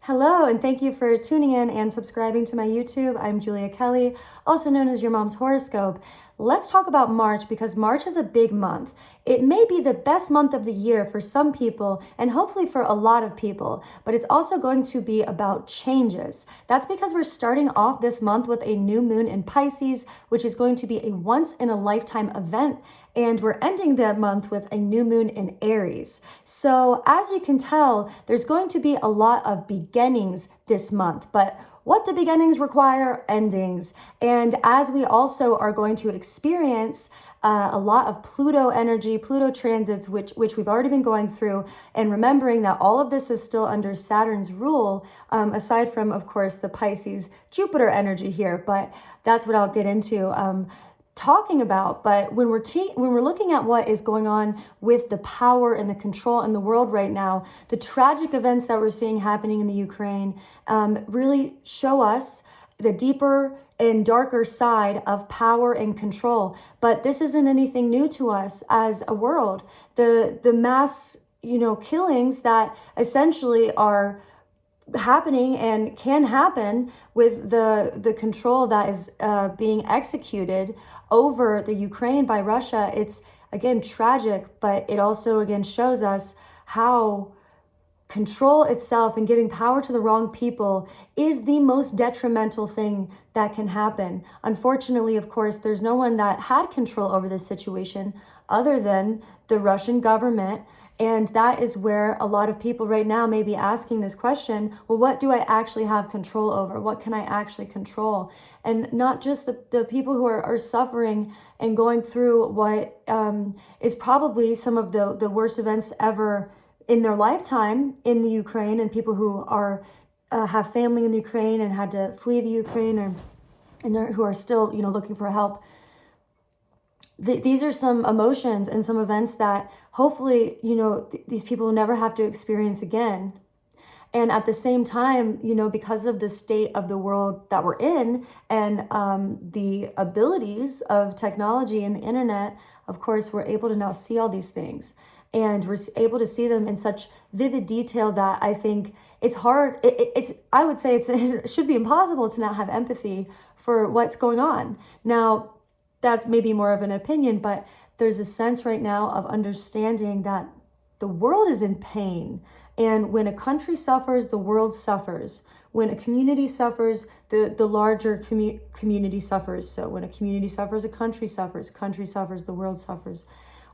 Hello, and thank you for tuning in and subscribing to my YouTube. I'm Julia Kelly, also known as Your Mom's Horoscope. Let's talk about March because March is a big month. It may be the best month of the year for some people and hopefully for a lot of people, but it's also going to be about changes. That's because we're starting off this month with a new moon in Pisces, which is going to be a once-in-a-lifetime event. And we're ending the month with a new moon in Aries. So as you can tell, there's going to be a lot of beginnings this month, but what do beginnings require? Endings. And as we also are going to experience a lot of Pluto energy, Pluto transits, which we've already been going through, and remembering that all of this is still under Saturn's rule, aside from, of course, the Pisces Jupiter energy here, but that's what I'll get into talking about. But when we're looking at what is going on with the power and the control in the world right now, the tragic events that we're seeing happening in the Ukraine really show us the deeper and darker side of power and control. But this isn't anything new to us as a world. The mass, killings that essentially are happening and can happen with the control that is being executed over the Ukraine by Russia. It's again tragic, but it also again shows us how control itself and giving power to the wrong people is the most detrimental thing that can happen. Unfortunately, of course, there's no one that had control over this situation other than the Russian government. And that is where a lot of people right now may be asking this question, well, what do I actually have control over? What can I actually control? And not just the people who are suffering and going through what is probably some of the worst events ever in their lifetime in the Ukraine, and people who are have family in the Ukraine and had to flee the Ukraine, and who are still looking for help. These are some emotions and some events that hopefully, these people will never have to experience again. And at the same time, because of the state of the world that we're in and the abilities of technology and the internet, of course, we're able to now see all these things. And we're able to see them in such vivid detail that I think it's hard. I would say it should be impossible to not have empathy for what's going on. Now, that may be more of an opinion, but there's a sense right now of understanding that the world is in pain. And when a country suffers, the world suffers. When a community suffers, the larger community suffers. So when a community suffers, a country suffers. Country suffers, the world suffers.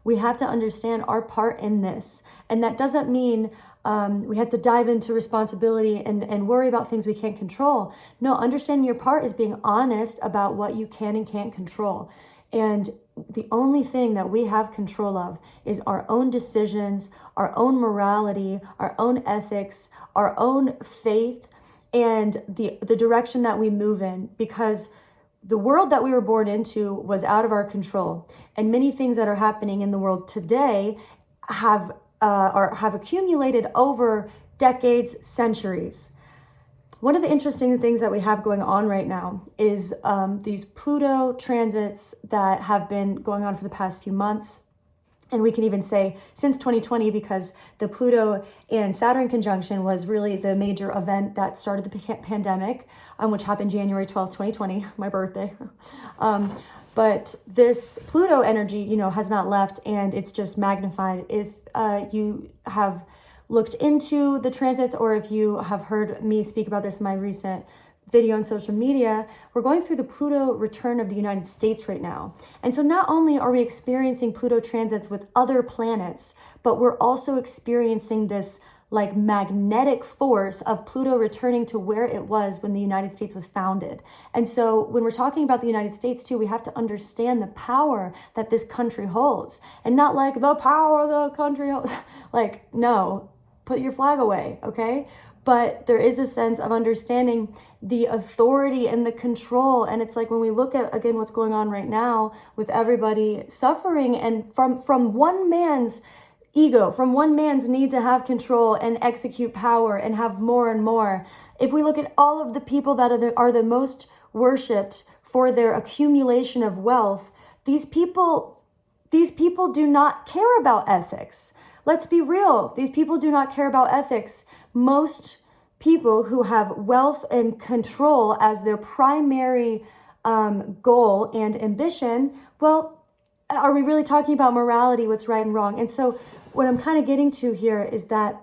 We have to understand our part in this. And that doesn't mean we have to dive into responsibility and worry about things we can't control. No, understanding your part is being honest about what you can and can't control. And the only thing that we have control of is our own decisions, our own morality, our own ethics, our own faith, and the direction that we move in. Because the world that we were born into was out of our control. And many things that are happening in the world today have accumulated over decades, centuries. One of the interesting things that we have going on right now is these Pluto transits that have been going on for the past few months. And we can even say since 2020, because the Pluto and Saturn conjunction was really the major event that started the pandemic, which happened January 12th, 2020, my birthday. But this Pluto energy, has not left, and it's just magnified. If you have looked into the transits, or if you have heard me speak about this in my recent video on social media, we're going through the Pluto return of the United States right now. And so not only are we experiencing Pluto transits with other planets, but we're also experiencing this like magnetic force of Pluto returning to where it was when the United States was founded. And so when we're talking about the United States too, we have to understand the power that this country holds, and not like the power the country holds. Like, no, put your flag away, okay? But there is a sense of understanding the authority and the control. And it's like when we look at, again, what's going on right now with everybody suffering, and from one man's ego, from one man's need to have control and execute power and have more and more. If we look at all of the people that are the most worshipped for their accumulation of wealth, these people do not care about ethics. Let's be real. These people do not care about ethics. Most people who have wealth and control as their primary goal and ambition, well, are we really talking about morality, what's right and wrong? And so what I'm kind of getting to here is that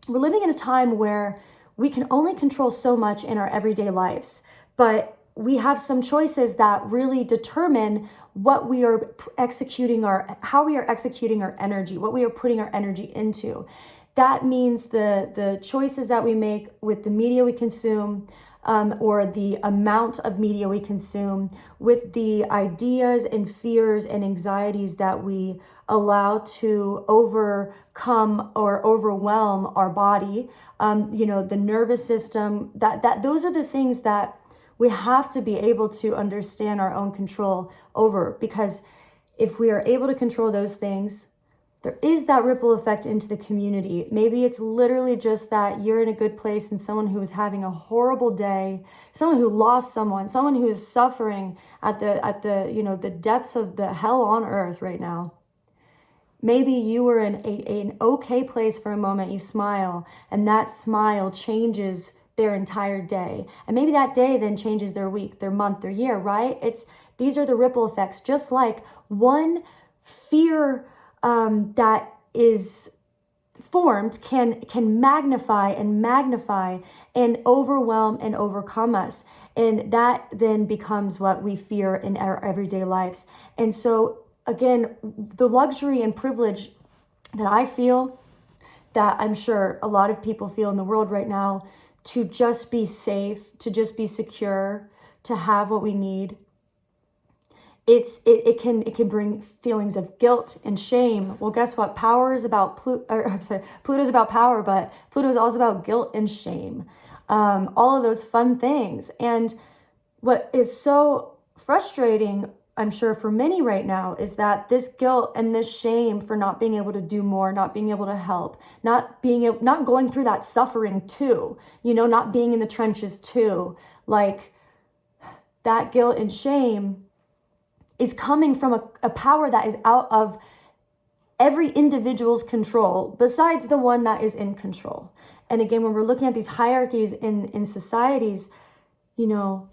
we're living in a time where we can only control so much in our everyday lives, but we have some choices that really determine what we are how we are executing our energy, what we are putting our energy into. That means the choices that we make with the media we consume, or the amount of media we consume, with the ideas and fears and anxieties that we allow to overcome or overwhelm our body, the nervous system, those are the things that we have to be able to understand our own control over, because if we are able to control those things, there is that ripple effect into the community. Maybe it's literally just that you're in a good place and someone who is having a horrible day, someone who lost someone who is suffering at the depths of the hell on earth right now. Maybe you were in an okay place for a moment, you smile, and that smile changes their entire day. And maybe that day then changes their week, their month, their year, right? These are the ripple effects. Just like one fear that is formed can magnify and overwhelm and overcome us. And that then becomes what we fear in our everyday lives. And so again, the luxury and privilege that I feel, that I'm sure a lot of people feel in the world right now, to just be safe, to just be secure, to have what we need, it can bring feelings of guilt and shame. Well, guess what? Pluto's about power, but Pluto is also about guilt and shame. All of those fun things. And what is so frustrating, I'm sure for many right now, is that this guilt and this shame for not being able to do more, not being able to help, not going through that suffering too, not being in the trenches too, like that guilt and shame is coming from a power that is out of every individual's control besides the one that is in control. And again, when we're looking at these hierarchies in societies,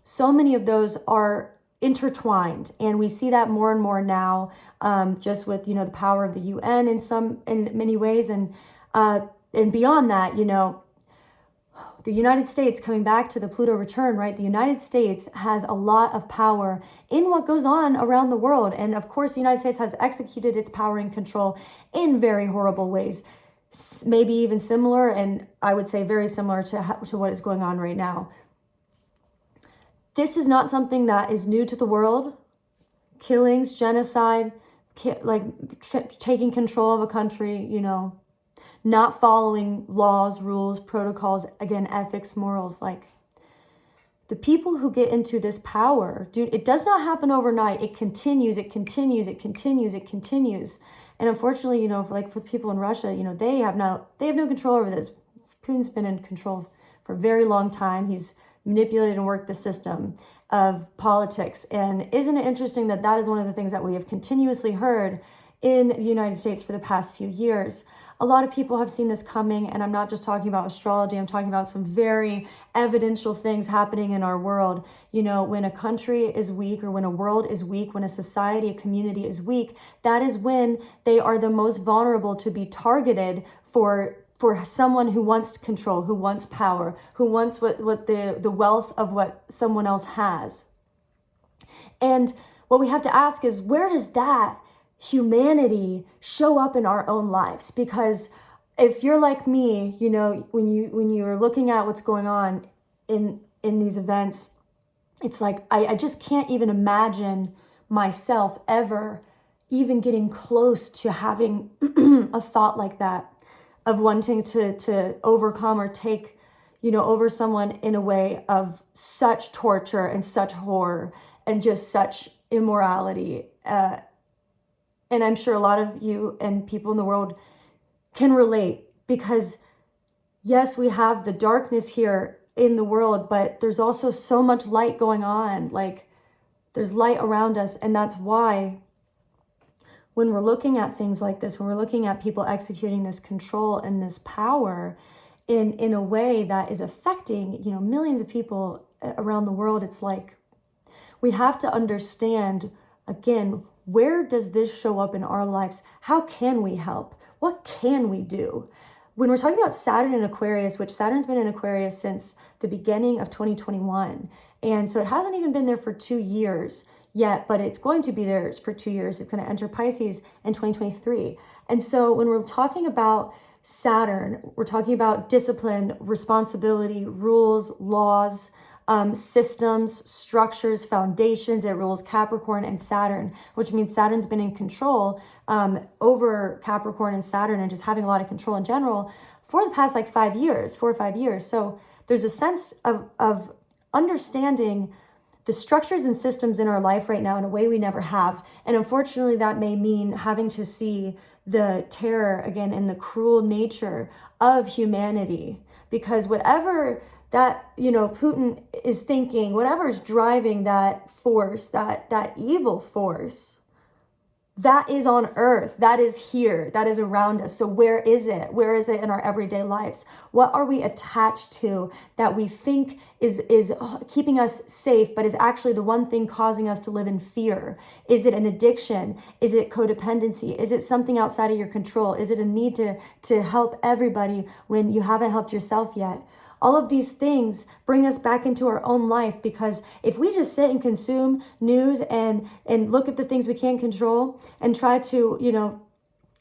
so many of those are intertwined, and we see that more and more now, just with the power of the UN in many ways, and beyond that, the United States, coming back to the Pluto return, right? The United States has a lot of power in what goes on around the world. And of course, the United States has executed its power and control in very horrible ways, maybe even similar, and I would say very similar to what is going on right now. This is not something that is new to the world. Killings, genocide, taking control of a country, not following laws, rules, protocols, again, ethics, morals. Like, the people who get into this power, dude, it does not happen overnight. It continues. And unfortunately, for people in Russia, they have no control over this. Putin's been in control for a very long time. He's manipulated and worked the system of politics. And isn't it interesting that is one of the things that we have continuously heard in the United States for the past few years? A lot of people have seen this coming, and I'm not just talking about astrology, I'm talking about some very evidential things happening in our world. When a country is weak, or when a world is weak, when a society, a community is weak, that is when they are the most vulnerable to be targeted for someone who wants control, who wants power, who wants the wealth of what someone else has. And what we have to ask is, where does that humanity show up in our own lives? Because if you're like me, when you're looking at what's going on in these events, it's like I just can't even imagine myself ever even getting close to having a thought like that, of wanting to overcome or take over someone in a way of such torture and such horror and just such immorality. And I'm sure a lot of you and people in the world can relate, because yes, we have the darkness here in the world, but there's also so much light going on. Like, there's light around us. And that's why when we're looking at things like this, when we're looking at people executing this control and this power, in a way that is affecting, millions of people around the world. It's like we have to understand, again, where does this show up in our lives? How can we help? What can we do? When we're talking about Saturn in Aquarius, which Saturn's been in Aquarius since the beginning of 2021, and so it hasn't even been there for 2 years yet, but it's going to be there for 2 years. It's going to enter Pisces in 2023. And so when we're talking about Saturn, we're talking about discipline, responsibility, rules, laws, systems, structures, foundations. It rules Capricorn and Saturn, which means Saturn's been in control over Capricorn and Saturn, and just having a lot of control in general for the past 4 or 5 years. So there's a sense of understanding the structures and systems in our life right now in a way we never have. And unfortunately, that may mean having to see the terror again and the cruel nature of humanity, because whatever that, Putin is thinking, whatever is driving that force, that evil force, that is on earth, that is here, that is around us. So where is it? Where is it in our everyday lives? What are we attached to that we think is keeping us safe, but is actually the one thing causing us to live in fear? Is it an addiction? Is it codependency? Is it something outside of your control? Is it a need to help everybody when you haven't helped yourself yet? All of these things bring us back into our own life, because if we just sit and consume news and look at the things we can't control and try to,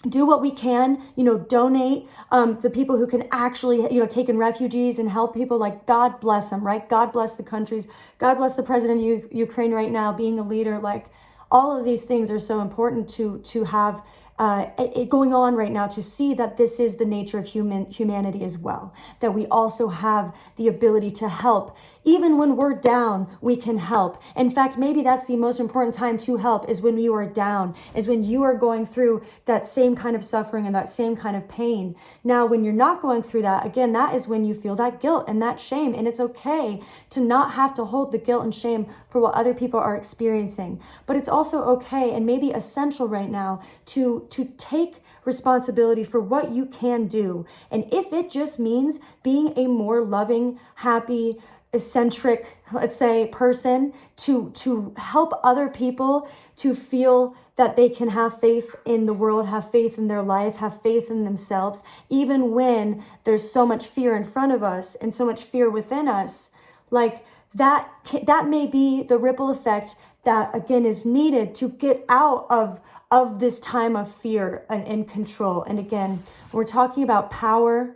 do what we can, donate the people who can actually, take in refugees and help people, like, God bless them, right? God bless the countries. God bless the president of Ukraine right now, being a leader. Like, all of these things are so important to have it going on right now, to see that this is the nature of humanity as well, that we also have the ability to help. Even when we're down, we can help. In fact, maybe that's the most important time to help, is when you are down, is when you are going through that same kind of suffering and that same kind of pain. Now, when you're not going through that, again, that is when you feel that guilt and that shame. And it's okay to not have to hold the guilt and shame for what other people are experiencing. But it's also okay, and maybe essential right now, to take responsibility for what you can do. And if it just means being a more loving, happy, eccentric, let's say, person, to help other people to feel that they can have faith in the world, have faith in their life, have faith in themselves, even when there's so much fear in front of us and so much fear within us, like that may be the ripple effect that, again, is needed to get out of this time of fear and control. And again, we're talking about power,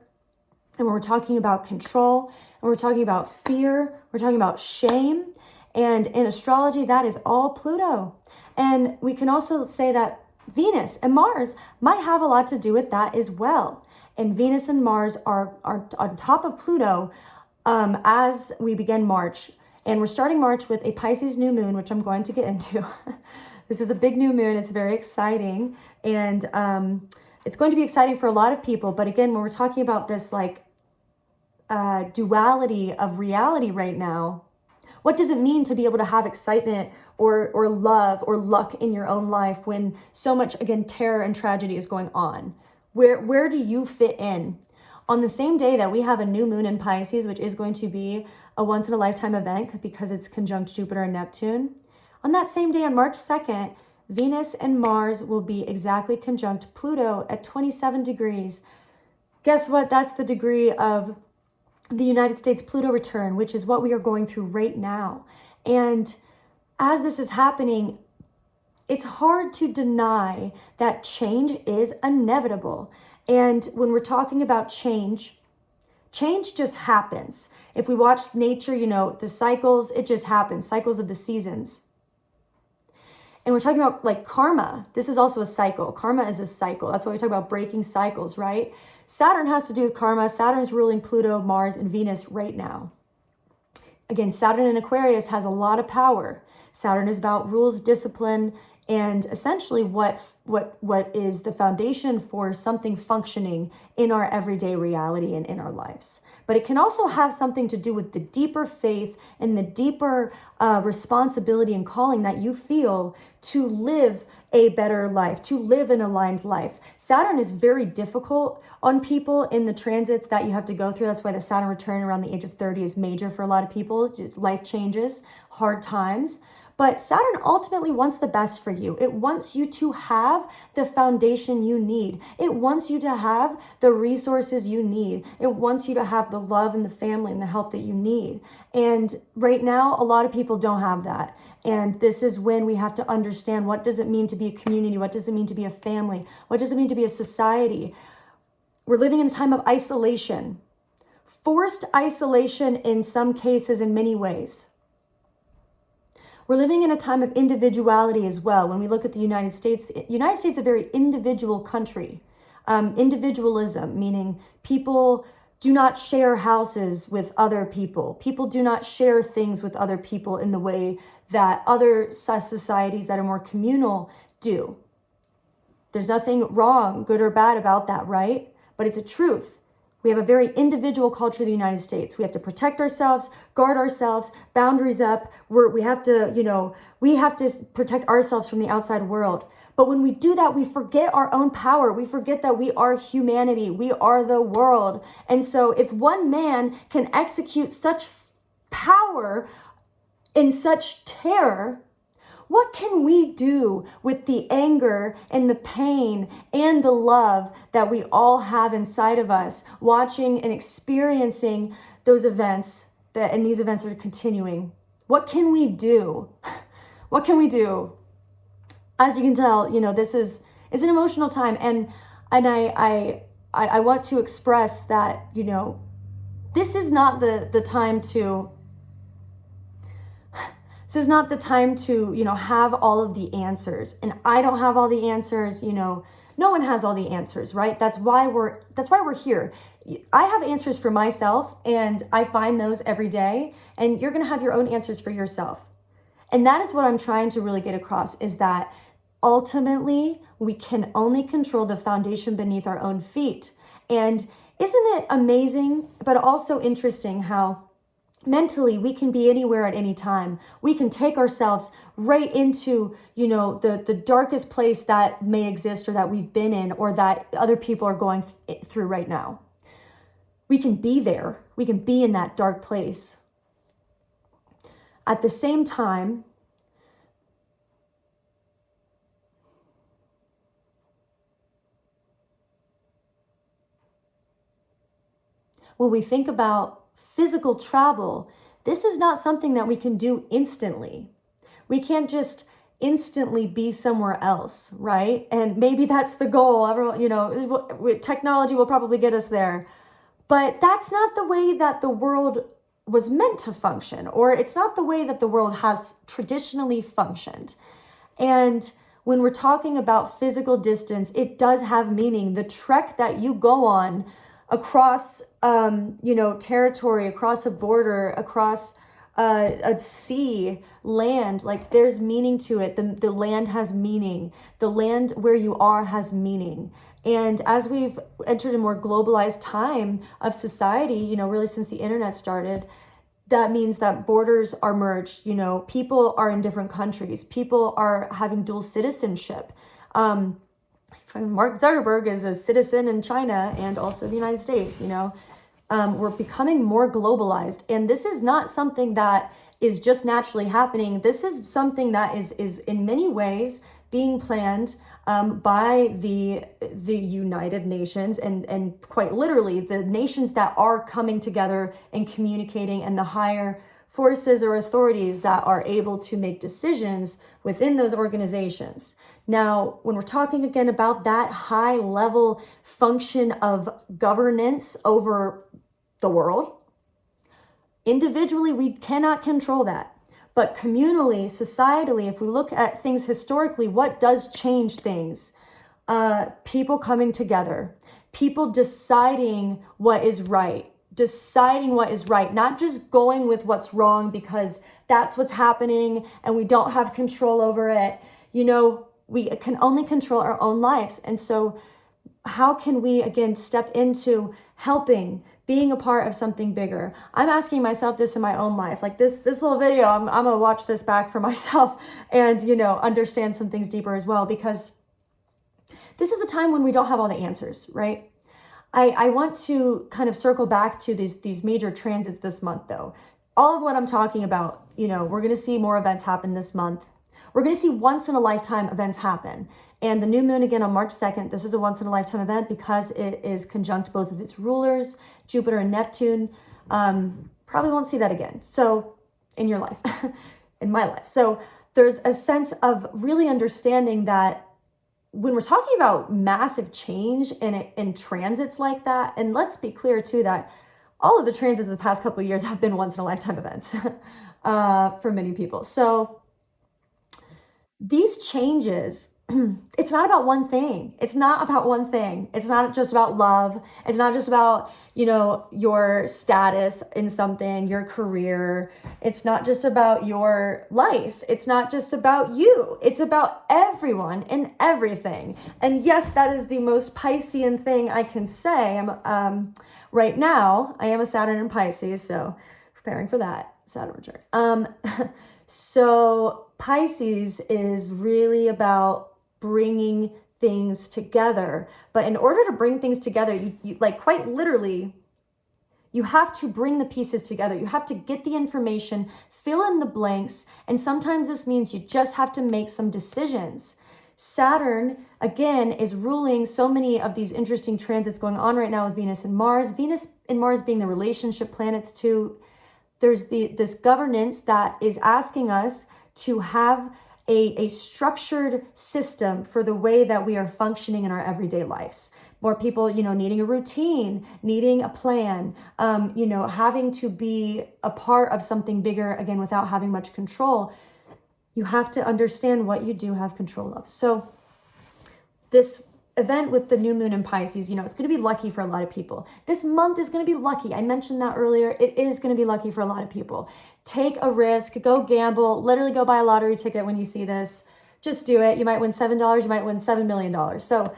and we're talking about control, and we're talking about fear, we're talking about shame. And in astrology, that is all Pluto. And we can also say that Venus and Mars might have a lot to do with that as well. And Venus and Mars are on top of Pluto as we begin March. And we're starting March with a Pisces new moon, which I'm going to get into. This is a big new moon. It's very exciting. And it's going to be exciting for a lot of people. But again, when we're talking about this duality of reality right now, what does it mean to be able to have excitement or love or luck in your own life when so much, again, terror and tragedy is going on? Where do you fit in? On the same day that we have a new moon in Pisces, which is going to be a once-in-a-lifetime event because it's conjunct Jupiter and Neptune, on that same day, on March 2nd, Venus and Mars will be exactly conjunct Pluto at 27 degrees. Guess what? That's the degree of the United States Pluto return, which is what we are going through right now. And as this is happening, it's hard to deny that change is inevitable. And when we're talking about change just happens. If we watch nature, the cycles, it just happens, cycles of the seasons. And we're talking about like karma. This is also a cycle. Karma is a cycle. That's why we talk about breaking cycles, right? Saturn has to do with karma. Saturn's ruling Pluto, Mars, and Venus right now. Again, Saturn in Aquarius has a lot of power. Saturn is about rules, discipline, and essentially what is the foundation for something functioning in our everyday reality and in our lives. But it can also have something to do with the deeper faith and the deeper responsibility and calling that you feel to live a better life, to live an aligned life. Saturn is very difficult on people in the transits that you have to go through. That's why the Saturn return around the age of 30 is major for a lot of people. Just life changes, hard times. But Saturn ultimately wants the best for you. It wants you to have the foundation you need. It wants you to have the resources you need. It wants you to have the love and the family and the help that you need. And right now, a lot of people don't have that. And this is when we have to understand, what does it mean to be a community? What does it mean to be a family? What does it mean to be a society? We're living in a time of isolation. Forced isolation in some cases, in many ways. We're living in a time of individuality as well. When we look at the United States is a very individual country. Individualism, meaning people do not share houses with other people. People do not share things with other people in the way that other societies that are more communal do. There's nothing wrong, good or bad about that, right? But it's a truth. We have a very individual culture in the United States. We have to protect ourselves, guard ourselves, boundaries up. We have to protect ourselves from the outside world. But when we do that, we forget our own power. We forget that we are humanity. We are the world. And so if one man can execute such power in such terror, what can we do with the anger and the pain and the love that we all have inside of us, watching and experiencing those events and these events are continuing? What can we do? What can we do? As you can tell, this is an emotional time, and I want to express that, this is not the time to. This is not the time to, have all of the answers. And I don't have all the answers, no one has all the answers, right? That's why we're here. I have answers for myself, and I find those every day, and you're going to have your own answers for yourself. And that is what I'm trying to really get across, is that ultimately we can only control the foundation beneath our own feet. And isn't it amazing, but also interesting how mentally we can be anywhere at any time. We can take ourselves right into, the darkest place that may exist or that we've been in or that other people are going through right now. We can be there. We can be in that dark place. At the same time, when we think about physical travel, this is not something that we can do instantly. We can't just instantly be somewhere else, right? And maybe that's the goal. Everyone, technology will probably get us there. But that's not the way that the world was meant to function, or it's not the way that the world has traditionally functioned. And when we're talking about physical distance, it does have meaning. The trek that you go on across, territory, across a border, across a sea, land, like there's meaning to it. The land has meaning. The land where you are has meaning. And as we've entered a more globalized time of society, really since the internet started, that means that borders are merged. People are in different countries. People are having dual citizenship. Mark Zuckerberg is a citizen in China and also the United States, we're becoming more globalized. And this is not something that is just naturally happening. This is something that is in many ways being planned by the United Nations and quite literally the nations that are coming together and communicating, and the higher forces or authorities that are able to make decisions within those organizations. Now, when we're talking again about that high level function of governance over the world, individually, we cannot control that. But communally, societally, if we look at things historically, what does change things? People coming together, people deciding what is right, not just going with what's wrong because that's what's happening and we don't have control over it. We can only control our own lives. And so how can we, again, step into helping being a part of something bigger. I'm asking myself this in my own life. Like this little video, I'm gonna watch this back for myself and, you know, understand some things deeper as well, because this is a time when we don't have all the answers, right? I want to kind of circle back to these major transits this month though. All of what I'm talking about, you know, we're going to see more events happen this month. We're going to see once in a lifetime events happen. And the new moon again on March 2nd, this is a once in a lifetime event because it is conjunct both of its rulers, Jupiter and Neptune. Probably won't see that again. So in your life, in my life. So there's a sense of really understanding that when we're talking about massive change in transits like that, and let's be clear too that all of the transits of the past couple of years have been once in a lifetime events for many people. So these changes, it's not about one thing. It's not about one thing. It's not just about love. It's not just about, you know, your status in something, your career. It's not just about your life. It's not just about you. It's about everyone and everything. And yes, that is the most Piscean thing I can say. Right now, I am a Saturn in Pisces, so preparing for that Saturn return. So Pisces is really about bringing things together. But in order to bring things together, you like quite literally, you have to bring the pieces together. You have to get the information, fill in the blanks. And sometimes this means you just have to make some decisions. Saturn, again, is ruling so many of these interesting transits going on right now with Venus and Mars. Venus and Mars being the relationship planets too. There's this governance that is asking us to have a structured system for the way that we are functioning in our everyday lives. More people, you know, needing a routine, needing a plan, you know, having to be a part of something bigger, again, without having much control. You have to understand what you do have control of. So this event with the new moon in Pisces, you know, it's going to be lucky for a lot of people. This month is going to be lucky. I mentioned that earlier. It is going to be lucky for a lot of people. Take a risk, go gamble, literally go buy a lottery ticket when you see this. Just do it. You might win $7, you might win $7 million. So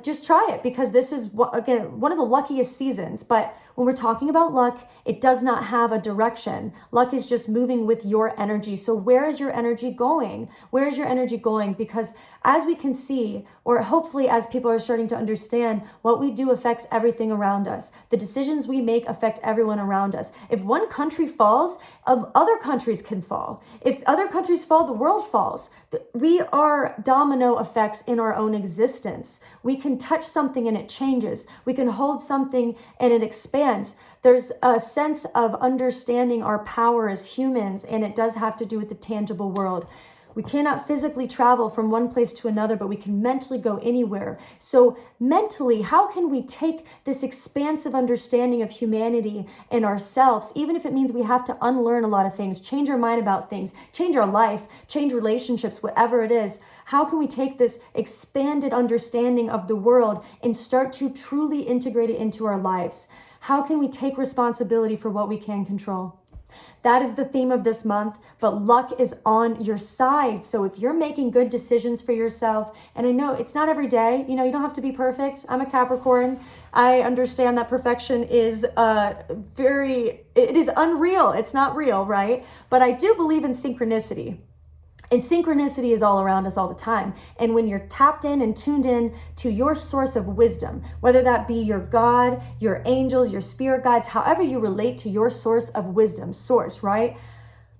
just try it, because this is, again, one of the luckiest seasons. But when we're talking about luck, it does not have a direction. Luck is just moving with your energy. So where is your energy going? Where is your energy going? Because as we can see, or hopefully as people are starting to understand, what we do affects everything around us. The decisions we make affect everyone around us. If one country falls, other countries can fall. If other countries fall, the world falls. We are domino effects in our own existence. We can touch something and it changes. We can hold something and it expands. There's a sense of understanding our power as humans, and it does have to do with the tangible world. We cannot physically travel from one place to another, but we can mentally go anywhere. So mentally, how can we take this expansive understanding of humanity and ourselves, even if it means we have to unlearn a lot of things, change our mind about things, change our life, change relationships, whatever it is? How can we take this expanded understanding of the world and start to truly integrate it into our lives? How can we take responsibility for what we can control? That is the theme of this month, but luck is on your side. So if you're making good decisions for yourself, and I know it's not every day, you know, you don't have to be perfect. I'm a Capricorn. I understand that perfection is it is unreal. It's not real, right? But I do believe in synchronicity. And synchronicity is all around us all the time. And when you're tapped in and tuned in to your source of wisdom, whether that be your God, your angels, your spirit guides, however you relate to your source of wisdom, right?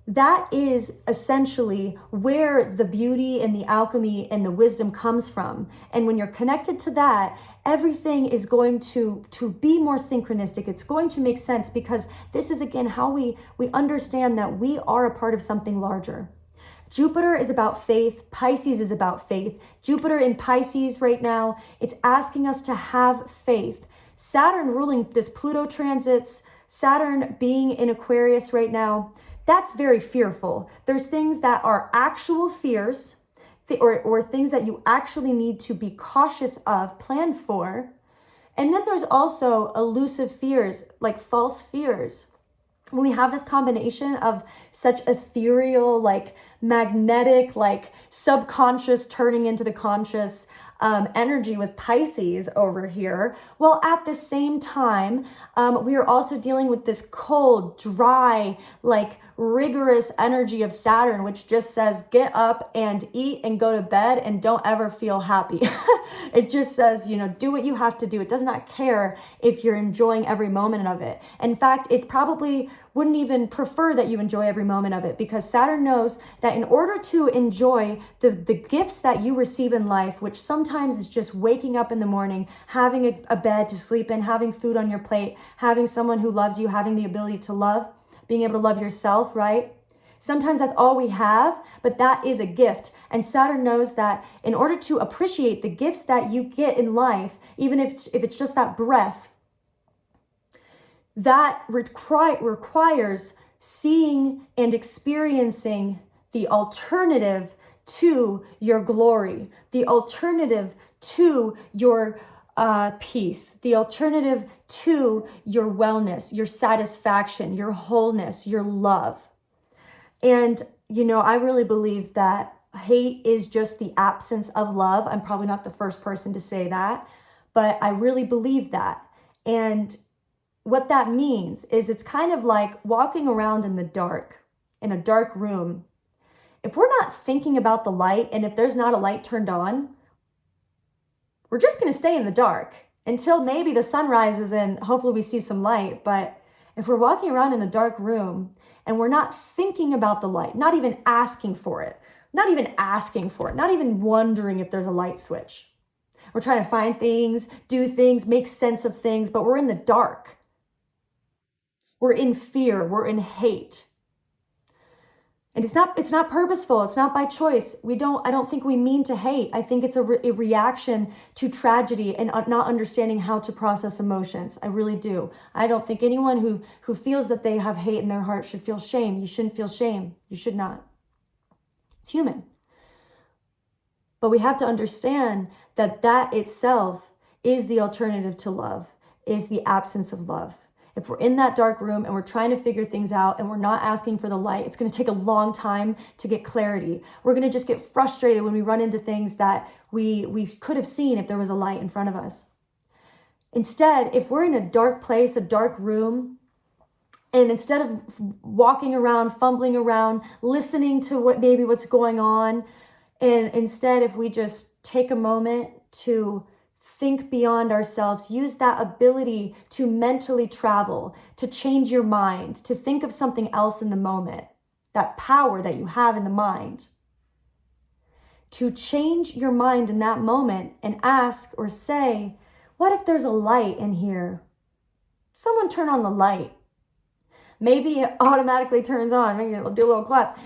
That is essentially where the beauty and the alchemy and the wisdom comes from. And when you're connected to that, everything is going to be more synchronistic. It's going to make sense, because this is, again, how we understand that we are a part of something larger. Jupiter is about faith. Pisces is about faith. Jupiter in Pisces right now, it's asking us to have faith. Saturn ruling this Pluto transits, Saturn being in Aquarius right now, that's very fearful. There's things that are actual fears, or things that you actually need to be cautious of, plan for. And then there's also elusive fears, like false fears. When we have this combination of such ethereal, like magnetic, like subconscious turning into the conscious, energy with Pisces over here. Well, at the same time, we are also dealing with this cold, dry, like rigorous energy of Saturn, which just says get up and eat and go to bed and don't ever feel happy. It just says, you know, do what you have to do. It does not care if you're enjoying every moment of it. In fact, it probably wouldn't even prefer that you enjoy every moment of it, because Saturn knows that in order to enjoy the gifts that you receive in life, which sometimes is just waking up in the morning, having a bed to sleep in, having food on your plate, having someone who loves you, having the ability to love, being able to love yourself, right? Sometimes that's all we have, but that is a gift. And Saturn knows that in order to appreciate the gifts that you get in life, even if it's just that breath, that requires seeing and experiencing the alternative to your glory, the alternative to your peace, the alternative to your wellness, your satisfaction, your wholeness, your love. And, you know, I really believe that hate is just the absence of love. I'm probably not the first person to say that, but I really believe that. And what that means is it's kind of like walking around in the dark, in a dark room. If we're not thinking about the light, and if there's not a light turned on, we're just going to stay in the dark until maybe the sun rises and hopefully we see some light. But if we're walking around in a dark room and we're not thinking about the light, not even asking for it, not even wondering if there's a light switch. We're trying to find things, do things, make sense of things, but we're in the dark. We're in fear, we're in hate. And it's not purposeful, it's not by choice. I don't think we mean to hate. I think it's a reaction to tragedy and not understanding how to process emotions. I really do. I don't think anyone who feels that they have hate in their heart should feel shame. You shouldn't feel shame. You should not. It's human. But we have to understand that itself is the alternative to love, is the absence of love. If we're in that dark room and we're trying to figure things out and we're not asking for the light, it's going to take a long time to get clarity. We're going to just get frustrated when we run into things that we could have seen if there was a light in front of us. Instead, if we're in a dark place, a dark room, and instead of walking around, fumbling around, listening to what's going on, and instead if we just take a moment to think beyond ourselves, use that ability to mentally travel, to change your mind, to think of something else in the moment, that power that you have in the mind, to change your mind in that moment and ask or say, what if there's a light in here? Someone turn on the light. Maybe it automatically turns on. Maybe it'll do a little clap.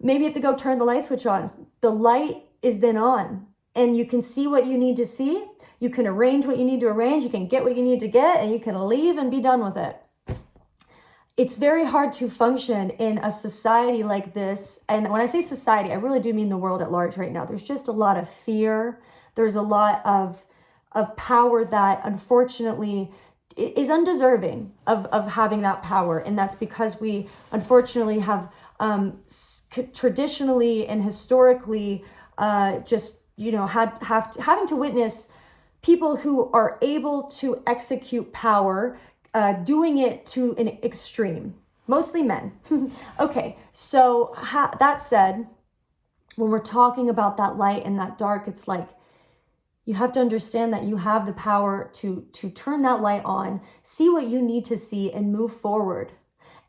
Maybe you have to go turn the light switch on. The light is then on, and you can see what you need to see. You can arrange what you need to arrange. You can get what you need to get, and you can leave and be done with it. It's very hard to function in a society like this. And when I say society, I really do mean the world at large right now. There's just a lot of fear. There's a lot of power that unfortunately is undeserving of having that power. And that's because we unfortunately have traditionally and historically having to witness people who are able to execute power, doing it to an extreme, mostly men. Okay, so that said, when we're talking about that light and that dark, it's like, you have to understand that you have the power to turn that light on, see what you need to see, and move forward.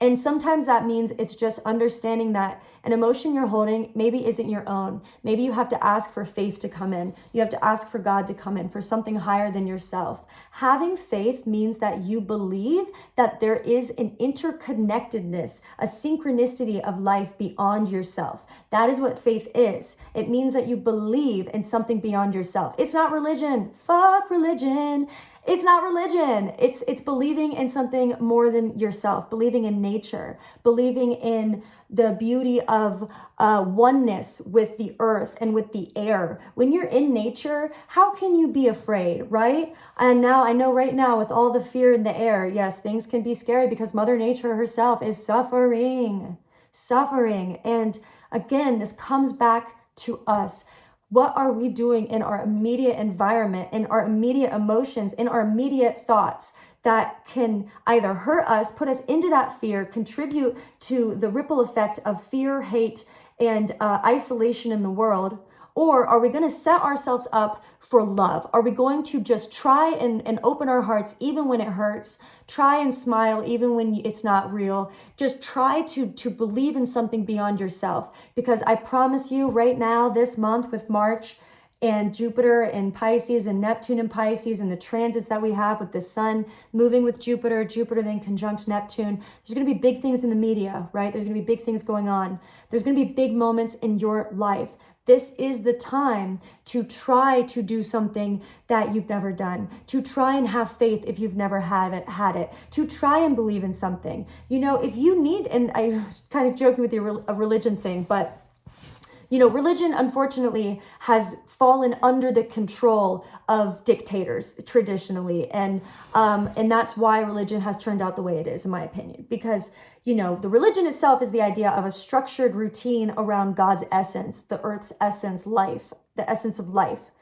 And sometimes that means it's just understanding that an emotion you're holding maybe isn't your own. Maybe you have to ask for faith to come in. You have to ask for God to come in, for something higher than yourself. Having faith means that you believe that there is an interconnectedness, a synchronicity of life beyond yourself. That is what faith is. It means that you believe in something beyond yourself. It's not religion. Fuck religion. It's not religion. It's believing in something more than yourself, believing in nature, believing in the beauty of oneness with the earth and with the air. When you're in nature, how can you be afraid, right? And now I know right now with all the fear in the air, yes, things can be scary because Mother Nature herself is suffering. And again, this comes back to us. What are we doing in our immediate environment, in our immediate emotions, in our immediate thoughts that can either hurt us, put us into that fear, contribute to the ripple effect of fear, hate, and isolation in the world? Or are we going to set ourselves up for love? Are we going to just try and open our hearts even when it hurts? Try and smile even when it's not real. Just try to believe in something beyond yourself. Because I promise you right now, this month with March and Jupiter in Pisces and Neptune in Pisces and the transits that we have with the sun moving with Jupiter, Jupiter then conjunct Neptune, there's going to be big things in the media, right? There's going to be big things going on. There's going to be big moments in your life. This is the time to try to do something that you've never done, to try and have faith if you've never had it, to try and believe in something. You know, if you need, and I was kind of joking with your a religion thing, but you know, religion, unfortunately, has fallen under the control of dictators traditionally. And that's why religion has turned out the way it is, in my opinion. Because, you know, the religion itself is the idea of a structured routine around God's essence, the earth's essence, life, the essence of life.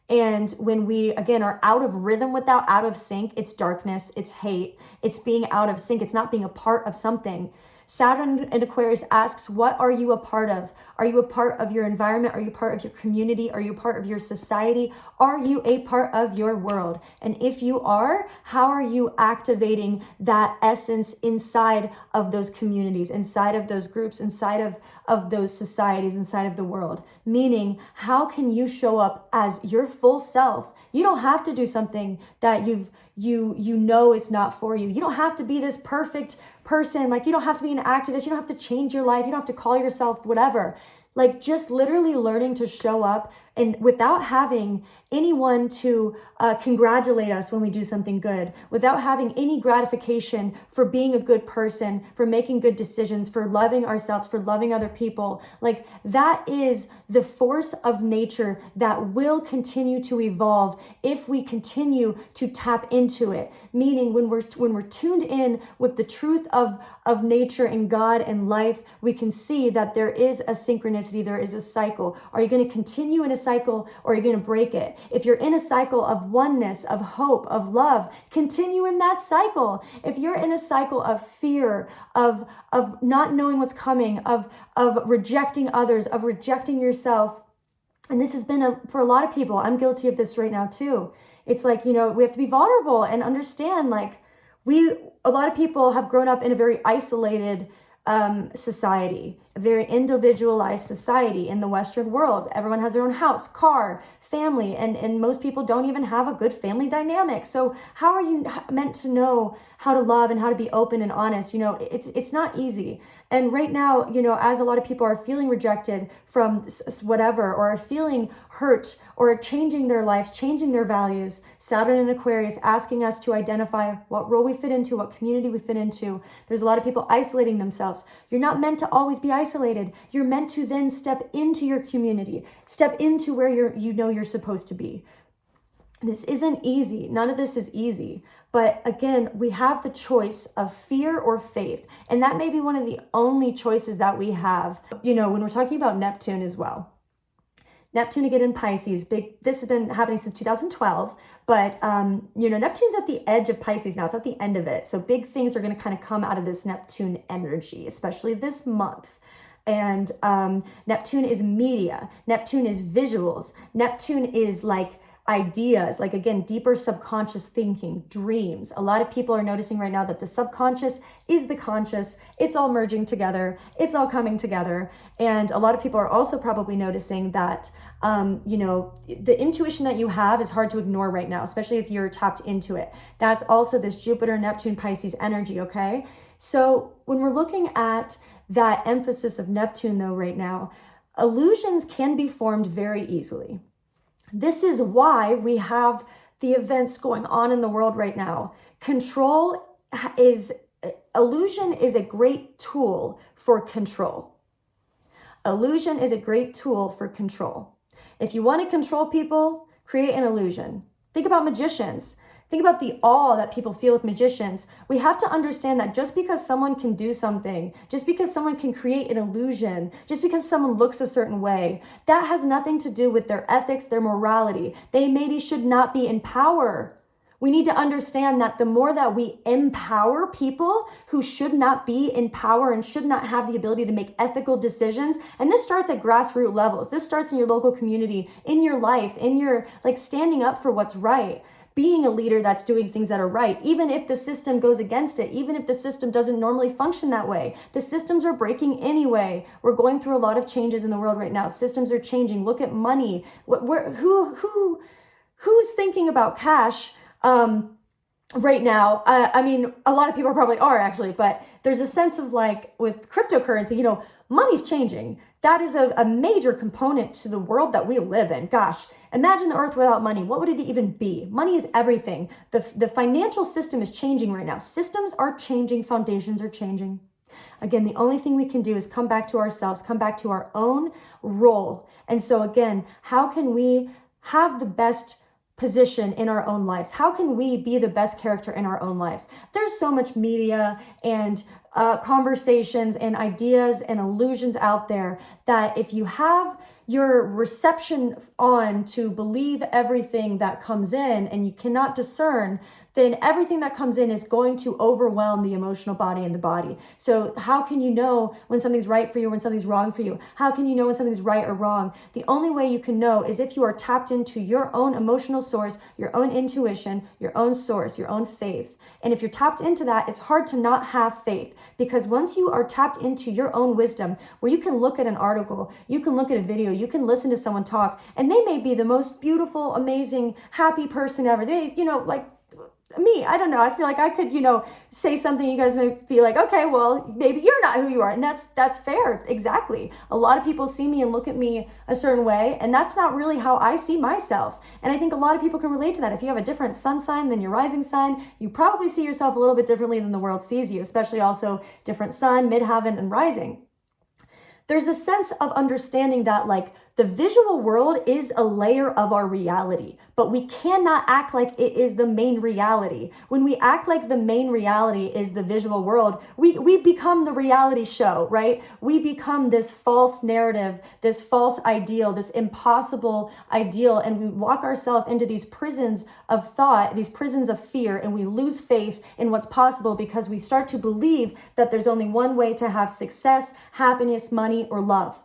And when we, again, are out of rhythm with that, out of sync, it's darkness, it's hate, it's being out of sync, it's not being a part of something. Saturn in Aquarius asks, what are you a part of? Are you a part of your environment? Are you part of your community? Are you part of your society? Are you a part of your world? And if you are, how are you activating that essence inside of those communities, inside of those groups, inside of those societies, inside of the world? Meaning, how can you show up as your full self? You don't have to do something that you know is not for you. You don't have to be this perfect person. Like, you don't have to be an activist. You don't have to change your life. You don't have to call yourself whatever. Like, just literally learning to show up and without having anyone to congratulate us when we do something good, without having any gratification for being a good person, for making good decisions, for loving ourselves, for loving other people. Like, that is the force of nature that will continue to evolve if we continue to tap into it. Meaning, when we're tuned in with the truth of nature and God and life, we can see that there is a synchronicity, there is a cycle. Are you going to continue in a cycle, or are you going to break it? If you're in a cycle of oneness, of hope, of love, continue in that cycle. If you're in a cycle of fear, of not knowing what's coming, of rejecting others, of rejecting yourself, and this has been for a lot of people, I'm guilty of this right now too. It's like, you know, we have to be vulnerable and understand, like, a lot of people have grown up in a very isolated society, a very individualized society in the Western world. Everyone has their own house, car, family, and most people don't even have a good family dynamic. So how are you meant to know how to love and how to be open and honest? You know, it's not easy. And right now, you know, as a lot of people are feeling rejected from whatever, or are feeling hurt, or are changing their lives, changing their values, Saturn in Aquarius asking us to identify what role we fit into, what community we fit into. There's a lot of people isolating themselves. You're not meant to always be isolated. You're meant to then step into your community, step into where you're supposed to be. This isn't easy. None of this is easy. But again, we have the choice of fear or faith. And that may be one of the only choices that we have. You know, when we're talking about Neptune as well. Neptune again in Pisces, this has been happening since 2012. But, you know, Neptune's at the edge of Pisces now. It's at the end of it. So big things are going to kind of come out of this Neptune energy, especially this month. And Neptune is media. Neptune is visuals. Neptune is like ideas, like, again, deeper subconscious thinking, dreams. A lot of people are noticing right now that the subconscious is the conscious. It's all merging together. It's all coming together. And a lot of people are also probably noticing that, you know, the intuition that you have is hard to ignore right now, especially if you're tapped into it. That's also this Jupiter, Neptune, Pisces energy, okay? So when we're looking at that emphasis of Neptune, though, right now, illusions can be formed very easily. This is why we have the events going on in the world right now. Illusion is a great tool for control. Illusion is a great tool for control. If you want to control people, create an illusion. Think about magicians. Think about the awe that people feel with magicians. We have to understand that just because someone can do something, just because someone can create an illusion, just because someone looks a certain way, that has nothing to do with their ethics, their morality. They maybe should not be in power. We need to understand that the more that we empower people who should not be in power and should not have the ability to make ethical decisions, and this starts at grassroots levels. This starts in your local community, in your life, in your standing up for what's right. Being a leader that's doing things that are right, even if the system goes against it, even if the system doesn't normally function that way. The systems are breaking anyway. We're going through a lot of changes in the world right now. Systems are changing. Look at money. Who's thinking about cash right now? I mean, a lot of people probably are actually, but there's a sense of with cryptocurrency, money's changing. That is a major component to the world that we live in. Gosh, imagine the earth without money. What would it even be? Money is everything. The financial system is changing right now. Systems are changing. Foundations are changing. Again, the only thing we can do is come back to ourselves, come back to our own role. And so again, how can we have the best position in our own lives? How can we be the best character in our own lives? There's so much media and conversations and ideas and illusions out there that if you have your reception on to believe everything that comes in and you cannot discern, then everything that comes in is going to overwhelm the emotional body and the body. So how can you know when something's right for you, when something's wrong for you? How can you know when something's right or wrong? The only way you can know is if you are tapped into your own emotional source, your own intuition, your own source, your own faith. And if you're tapped into that, it's hard to not have faith, because once you are tapped into your own wisdom, where you can look at an article, you can look at a video, you can listen to someone talk, and they may be the most beautiful, amazing, happy person ever. They, me, I don't know. I feel like I could, say something, you guys may be like, okay, well, maybe you're not who you are. And that's fair. Exactly. A lot of people see me and look at me a certain way, and that's not really how I see myself. And I think a lot of people can relate to that. If you have a different sun sign than your rising sign, you probably see yourself a little bit differently than the world sees you, especially also different sun, midheaven, and rising. There's a sense of understanding that the visual world is a layer of our reality, but we cannot act like it is the main reality. When we act like the main reality is the visual world, we become the reality show, right? We become this false narrative, this false ideal, this impossible ideal, and we lock ourselves into these prisons of thought, these prisons of fear, and we lose faith in what's possible because we start to believe that there's only one way to have success, happiness, money, or love.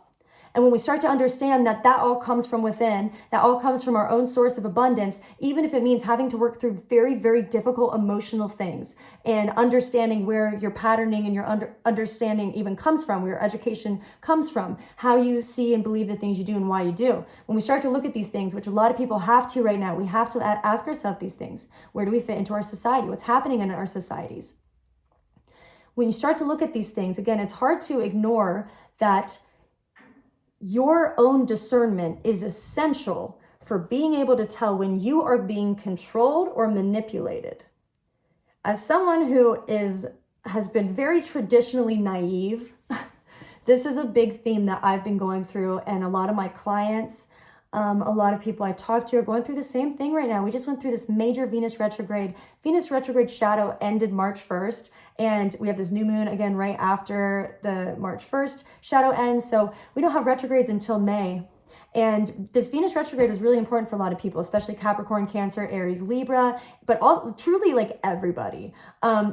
And when we start to understand that all comes from within, that all comes from our own source of abundance, even if it means having to work through very, very difficult emotional things and understanding where your patterning and your understanding even comes from, where your education comes from, how you see and believe the things you do and why you do. When we start to look at these things, which a lot of people have to right now, we have to ask ourselves these things. Where do we fit into our society? What's happening in our societies? When you start to look at these things, again, it's hard to ignore that your own discernment is essential for being able to tell when you are being controlled or manipulated. As someone who has been very traditionally naive, this is a big theme that I've been going through, and a lot of my clients, a lot of people I talk to are going through the same thing right now. We just went through this major Venus retrograde. Venus retrograde shadow ended March 1st. And we have this new moon again right after the March 1st shadow ends. So we don't have retrogrades until May. And this Venus retrograde was really important for a lot of people, especially Capricorn, Cancer, Aries, Libra, but all truly everybody.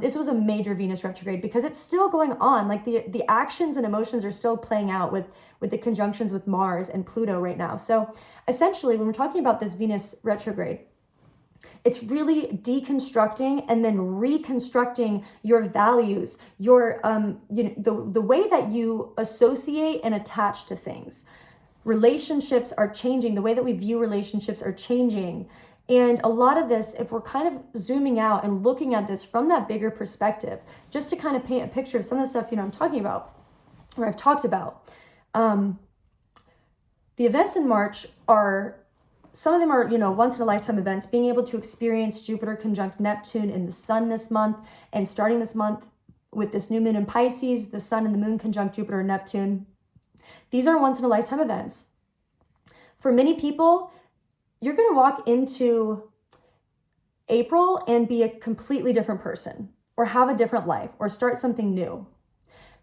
This was a major Venus retrograde because it's still going on. The actions and emotions are still playing out with the conjunctions with Mars and Pluto right now. So essentially, when we're talking about this Venus retrograde, it's really deconstructing and then reconstructing your values, your the way that you associate and attach to things. Relationships are changing. The way that we view relationships are changing. And a lot of this, if we're kind of zooming out and looking at this from that bigger perspective, just to kind of paint a picture of some of the stuff I'm talking about, or I've talked about. The events in March are, some of them are, once in a lifetime events. Being able to experience Jupiter conjunct Neptune in the sun this month, and starting this month with this new moon in Pisces, the sun and the moon conjunct Jupiter and Neptune. These are once in a lifetime events. For many people, you're going to walk into April and be a completely different person, or have a different life, or start something new.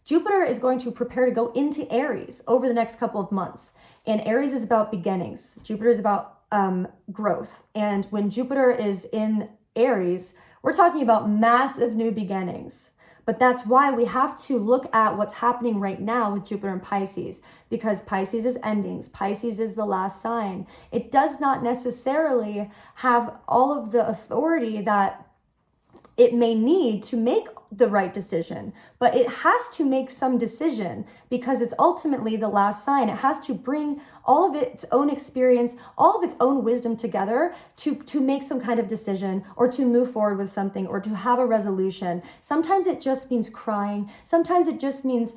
Jupiter is going to prepare to go into Aries over the next couple of months. And Aries is about beginnings. Jupiter is about growth. And when Jupiter is in Aries, we're talking about massive new beginnings. But that's why we have to look at what's happening right now with Jupiter and Pisces, because Pisces is endings. Pisces is the last sign. It does not necessarily have all of the authority that it may need to make the right decision, but it has to make some decision because it's ultimately the last sign. It has to bring all of its own experience, all of its own wisdom together to make some kind of decision, or to move forward with something, or to have a resolution. Sometimes it just means crying. Sometimes it just means,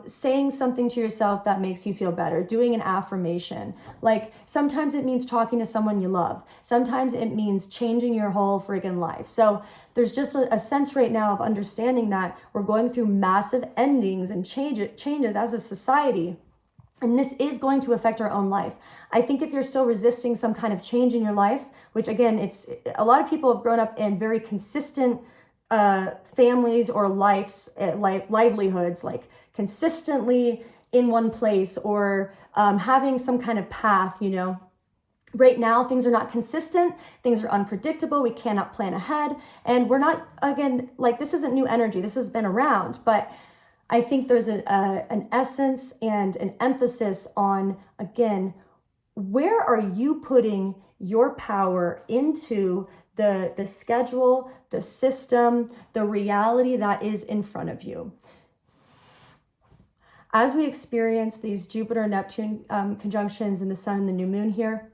saying something to yourself that makes you feel better, doing an affirmation. Like sometimes it means talking to someone you love. Sometimes it means changing your whole friggin' life. So there's just a sense right now of understanding that we're going through massive endings and changes as a society. And this is going to affect our own life. I think if you're still resisting some kind of change in your life, which again, it's a lot of people have grown up in very consistent families or livelihoods, like consistently in one place, or having some kind of path, Right now, things are not consistent. Things are unpredictable. We cannot plan ahead. And we're not, again, like this isn't new energy. This has been around. But I think there's an essence and an emphasis on, again, where are you putting your power into the schedule, the system, the reality that is in front of you? As we experience these Jupiter-Neptune conjunctions in the sun and the new moon here,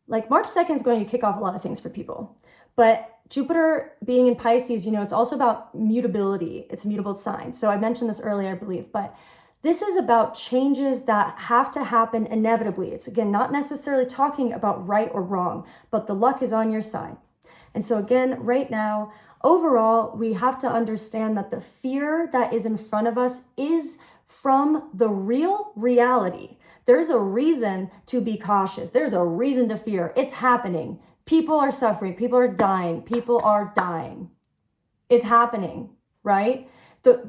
like March 2nd is going to kick off a lot of things for people. But Jupiter being in Pisces, it's also about mutability. It's a mutable sign. So I mentioned this earlier, I believe, but this is about changes that have to happen inevitably. It's, again, not necessarily talking about right or wrong, but the luck is on your side. And so again, right now, overall, we have to understand that the fear that is in front of us is from the real reality. There's a reason to be cautious. There's a reason to fear. It's happening. People are suffering. People are dying. People are dying. It's happening, right?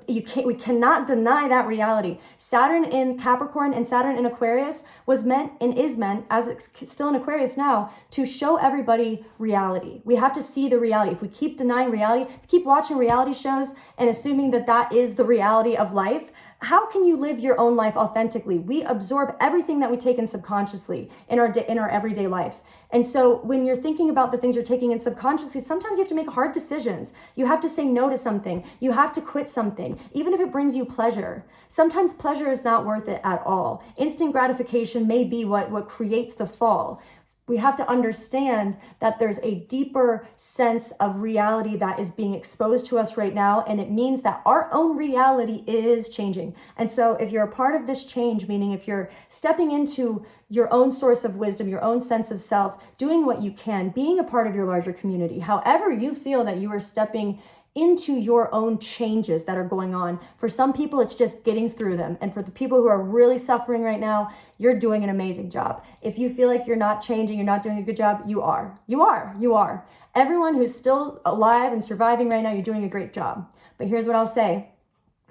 We cannot deny that reality. Saturn in Capricorn and Saturn in Aquarius was meant and is meant, as it's still in Aquarius now, to show everybody reality. We have to see the reality. If we keep denying reality, keep watching reality shows and assuming that that is the reality of life, how can you live your own life authentically? We absorb everything that we take in subconsciously in our everyday life. And so when you're thinking about the things you're taking in subconsciously, sometimes you have to make hard decisions. You have to say no to something. You have to quit something, even if it brings you pleasure. Sometimes pleasure is not worth it at all. Instant gratification may be what creates the fall. We have to understand that there's a deeper sense of reality that is being exposed to us right now. And it means that our own reality is changing. And so if you're a part of this change, meaning if you're stepping into your own source of wisdom, your own sense of self, doing what you can, being a part of your larger community, however you feel that you are stepping into your own changes that are going on. For some people, it's just getting through them. And for the people who are really suffering right now, you're doing an amazing job. If you feel like you're not changing, you're not doing a good job, you are. You are. Everyone who's still alive and surviving right now, you're doing a great job. But here's what I'll say.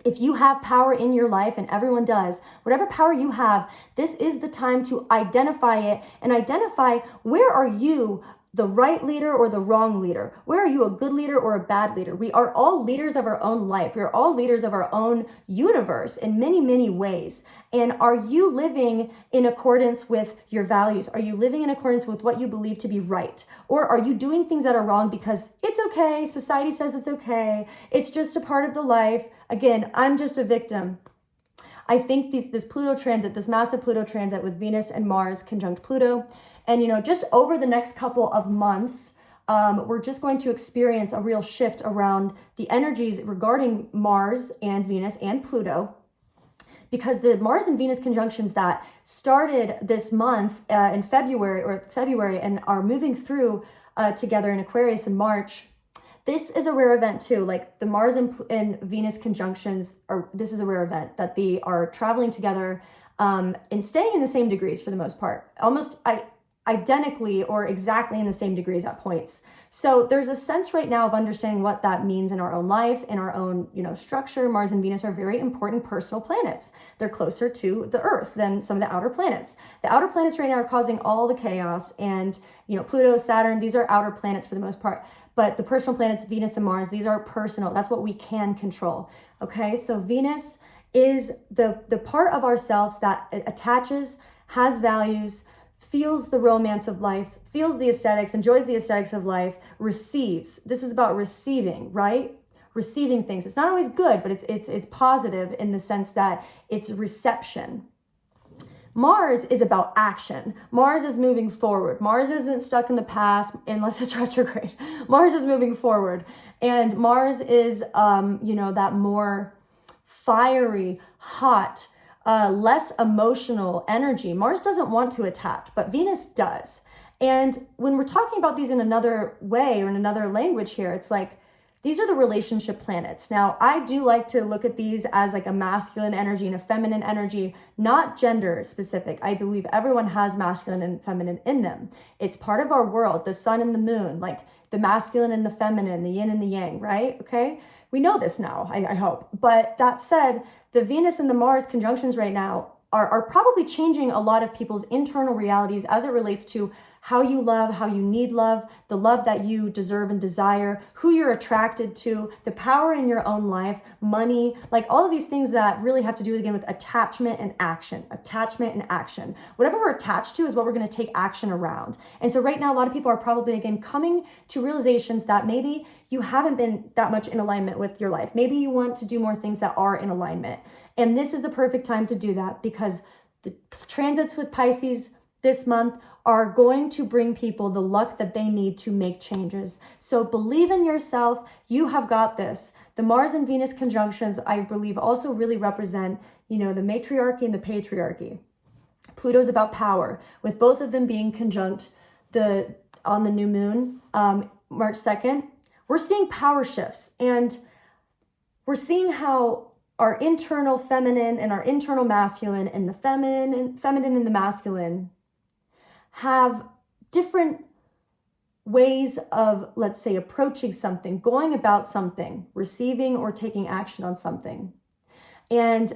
If you have power in your life, and everyone does, whatever power you have, this is the time to identify it and identify where are you the right leader or the wrong leader? Where are you a good leader or a bad leader? We are all leaders of our own life. We are all leaders of our own universe in many, many ways. And are you living in accordance with your values? Are you living in accordance with what you believe to be right? Or are you doing things that are wrong because it's okay, society says it's okay, it's just a part of the life? Again, I'm just a victim. I think this Pluto transit, this massive Pluto transit with Venus and Mars conjunct Pluto, and, just over the next couple of months, we're just going to experience a real shift around the energies regarding Mars and Venus and Pluto, because the Mars and Venus conjunctions that started this month in February and are moving through together in Aquarius in March. This is a rare event too. Like the Mars and Venus conjunctions this is a rare event that they are traveling together and staying in the same degrees for the most part. identically or exactly in the same degrees at points. So there's a sense right now of understanding what that means in our own life, in our own, structure. Mars and Venus are very important personal planets. They're closer to the Earth than some of the outer planets. The outer planets right now are causing all the chaos, and, Pluto, Saturn, these are outer planets for the most part. But the personal planets, Venus and Mars, these are personal. That's what we can control. Okay, so Venus is the part of ourselves that attaches, has values, feels the romance of life, feels the aesthetics, enjoys the aesthetics of life, receives. This is about receiving, right? Receiving things. It's not always good, but it's positive in the sense that it's reception. Mars is about action. Mars is moving forward. Mars isn't stuck in the past unless it's retrograde. Mars is moving forward. And Mars is, that more fiery, hot, less emotional energy. Mars doesn't want to attach, but Venus does. And when we're talking about these in another way or in another language here, it's like, these are the relationship planets. Now, I do like to look at these as like a masculine energy and a feminine energy, not gender specific. I believe everyone has masculine and feminine in them. It's part of our world, the sun and the moon, like the masculine and the feminine, the yin and the yang, right? Okay. We know this now, I hope. But that said, the Venus and the Mars conjunctions right now are probably changing a lot of people's internal realities as it relates to how you love, how you need love, the love that you deserve and desire, who you're attracted to, the power in your own life, money, like all of these things that really have to do again with attachment and action. Attachment and action. Whatever we're attached to is what we're going to take action around. And so right now, a lot of people are probably again coming to realizations that maybe you haven't been that much in alignment with your life. Maybe you want to do more things that are in alignment. And this is the perfect time to do that because the transits with Pisces this month are going to bring people the luck that they need to make changes. So believe in yourself. You have got this. The Mars and Venus conjunctions, I believe, also really represent, the matriarchy and the patriarchy. Pluto's about power, with both of them being conjunct on the new moon, March 2nd. We're seeing power shifts, and we're seeing how our internal feminine and our internal masculine and the feminine and the masculine have different ways of, let's say, approaching something, going about something, receiving or taking action on something. And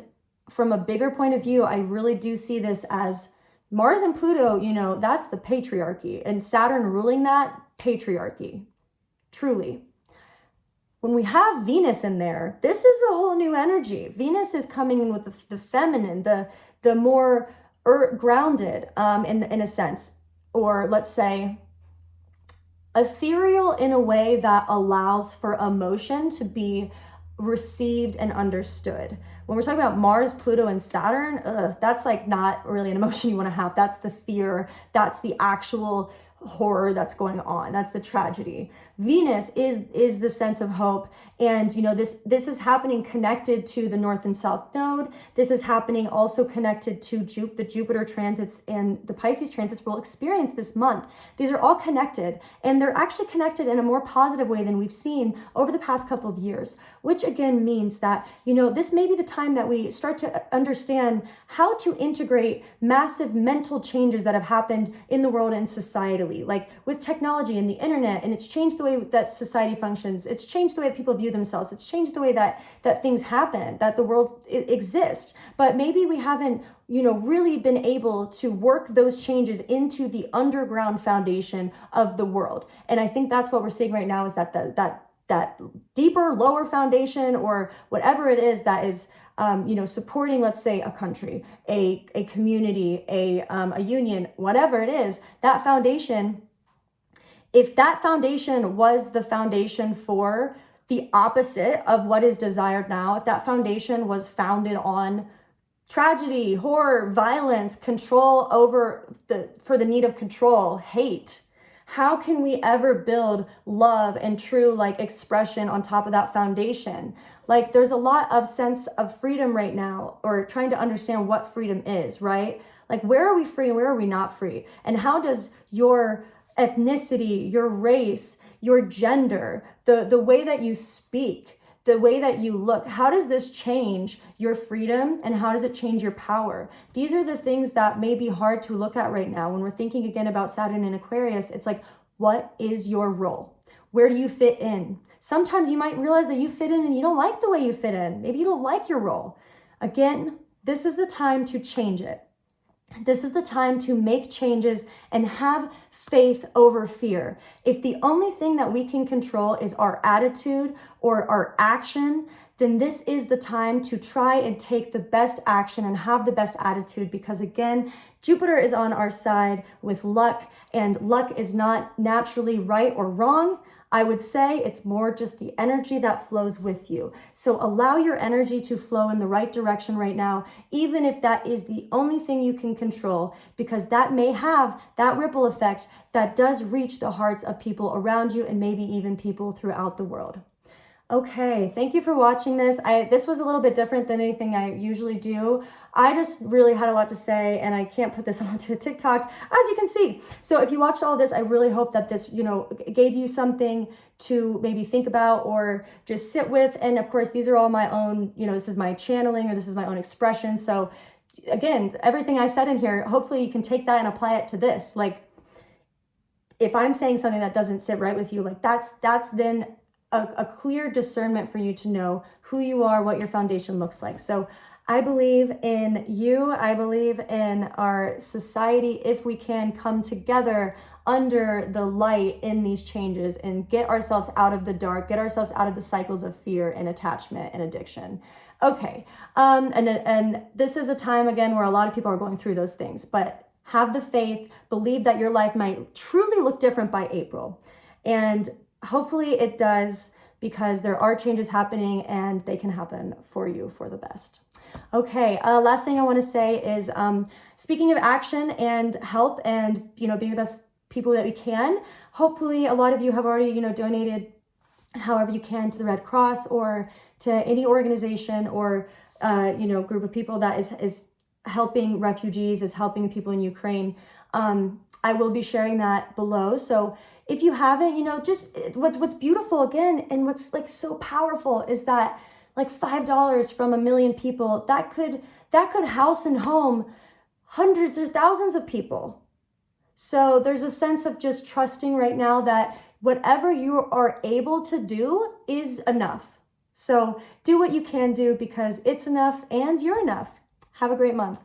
from a bigger point of view, I really do see this as Mars and Pluto, that's the patriarchy, and Saturn ruling that patriarchy, truly. When we have Venus in there, this is a whole new energy. Venus is coming in with the feminine, the more grounded in a sense, or let's say ethereal in a way that allows for emotion to be received and understood. When we're talking about Mars, Pluto, and Saturn, that's like not really an emotion you want to have. That's the fear. That's the actual horror that's going on. That's the tragedy. Venus is the sense of hope. And this is happening connected to the North and South node. This is happening also connected to the Jupiter transits and the Pisces transits we'll experience this month. These are all connected, and they're actually connected in a more positive way than we've seen over the past couple of years, which again means that, this may be the time that we start to understand how to integrate massive mental changes that have happened in the world and societally, like with technology and the internet, and it's changed the way that society functions. It's changed the way that people view themselves. It's changed the way that things happen, that the world exists. But maybe we haven't, really been able to work those changes into the underground foundation of the world. And I think that's what we're seeing right now is that deeper, lower foundation, or whatever it is that is, supporting, let's say, a country, a community, a union, whatever it is, that foundation. If that foundation was the foundation for the opposite of what is desired now, if that foundation was founded on tragedy, horror, violence, control for the need of control, hate, how can we ever build love and true expression on top of that foundation? There's a lot of sense of freedom right now, or trying to understand what freedom is, right? Where are we free and where are we not free? And how does your ethnicity, your race, your gender, the way that you speak, the way that you look, how does this change your freedom and how does it change your power? These are the things that may be hard to look at right now when we're thinking again about Saturn and Aquarius. It's like, what is your role? Where do you fit in? Sometimes you might realize that you fit in and you don't like the way you fit in. Maybe you don't like your role. Again, this is the time to change it. This is the time to make changes and have faith over fear. If the only thing that we can control is our attitude or our action, then this is the time to try and take the best action and have the best attitude, because again, Jupiter is on our side with luck, and luck is not naturally right or wrong. I would say it's more just the energy that flows with you. So allow your energy to flow in the right direction right now, even if that is the only thing you can control, because that may have that ripple effect that does reach the hearts of people around you and maybe even people throughout the world. Okay, thank you for watching this. This was a little bit different than anything I usually do. I just really had a lot to say, and I can't put this onto a TikTok, as you can see. So if you watched all of this, I really hope that this, gave you something to maybe think about or just sit with. And of course, these are all my own, this is my channeling or this is my own expression. So again, everything I said in here, hopefully you can take that and apply it to this. Like, if I'm saying something that doesn't sit right with you, like that's then a clear discernment for you to know who you are, what your foundation looks like. So I believe in you. I believe in our society if we can come together under the light in these changes and get ourselves out of the dark, get ourselves out of the cycles of fear and attachment and addiction. Okay, and this is a time again where a lot of people are going through those things, but have the faith, believe that your life might truly look different by April. And hopefully it does, because there are changes happening and they can happen for you for the best. Okay, last thing I want to say is speaking of action and help and, being the best people that we can, hopefully a lot of you have already, donated however you can to the Red Cross or to any organization or, group of people that is helping refugees, is helping people in Ukraine. I will be sharing that below. So if you haven't, just what's beautiful again, and what's like so powerful is that like $5 from 1 million people, that could house and home hundreds or thousands of people. So there's a sense of just trusting right now that whatever you are able to do is enough. So do what you can do, because it's enough and you're enough. Have a great month.